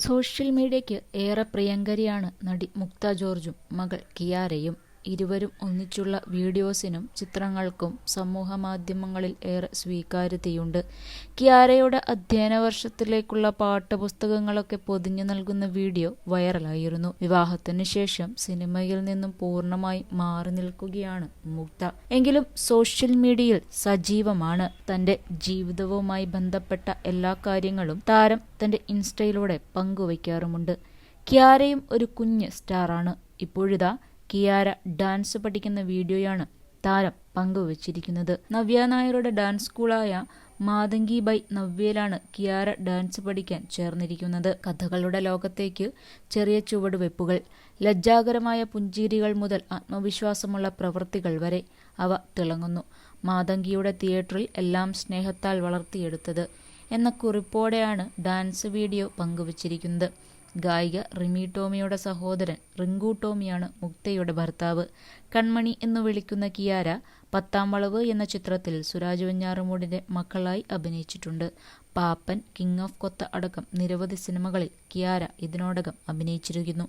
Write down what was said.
Social മീഡിയയ്ക്ക് ഏറെ പ്രിയങ്കരിയാണ് നടി മുക്ത ജോർജും മകൾ കിയാരയും. ഇരുവരും ഒന്നിച്ചുള്ള വീഡിയോസിനും ചിത്രങ്ങൾക്കും സമൂഹമാധ്യമങ്ങളിൽ ഏറെ സ്വീകാര്യതയുണ്ട്. കിയാരയുടെ അധ്യയന വർഷത്തിലേക്കുള്ള പാഠപുസ്തകങ്ങളൊക്കെ പൊതിഞ്ഞു നൽകുന്ന വീഡിയോ വൈറലായിരുന്നു. വിവാഹത്തിനു ശേഷം സിനിമയിൽ നിന്നും പൂർണ്ണമായി മാറി നിൽക്കുകയാണ് മുക്ത. എങ്കിലും സോഷ്യൽ മീഡിയയിൽ സജീവമാണ്. തന്റെ ജീവിതവുമായി ബന്ധപ്പെട്ട എല്ലാ കാര്യങ്ങളും താരം തന്റെ ഇൻസ്റ്റയിലൂടെ പങ്കുവയ്ക്കാറുമുണ്ട്. കിയാരയും ഒരു കുഞ്ഞ് സ്റ്റാറാണ്. ഇപ്പോഴിതാ കിയാര ഡാൻസ് പഠിക്കുന്ന വീഡിയോയാണ് താരം പങ്കുവച്ചിരിക്കുന്നത്. നവ്യ നായരുടെ ഡാൻസ് സ്കൂളായ മാതങ്കി ബൈ നവ്യയിലാണ് കിയാര ഡാൻസ് പഠിക്കാൻ ചേർന്നിരിക്കുന്നത്. കഥകളുടെ ലോകത്തേക്ക് ചെറിയ ചുവടുവെപ്പുകൾ, ലജ്ജാകരമായ പുഞ്ചിരികൾ മുതൽ ആത്മവിശ്വാസമുള്ള പ്രവൃത്തികൾ വരെ അവ തിളങ്ങുന്നു. മാതങ്കിയുടെ തിയേറ്ററിൽ എല്ലാം സ്നേഹത്താൽ വളർത്തിയെടുത്തത് എന്ന കുറിപ്പോടെയാണ് ഡാൻസ് വീഡിയോ പങ്കുവച്ചിരിക്കുന്നത്. ഗായിക റിമി ടോമിയുടെ സഹോദരൻ റിങ്കു ടോമിയാണ് മുക്തയുടെ ഭർത്താവ്. കൺമണി എന്നു വിളിക്കുന്ന കിയാര 10ാം വളവ് എന്ന ചിത്രത്തിൽ സുരാജ് വെഞ്ഞാറമൂടിന്റെ മക്കളായി അഭിനയിച്ചിട്ടുണ്ട്. പാപ്പൻ, കിങ് ഓഫ് കൊത്ത അടക്കം നിരവധി സിനിമകളിൽ കിയാര ഇതിനോടകം അഭിനയിച്ചിരിക്കുന്നു.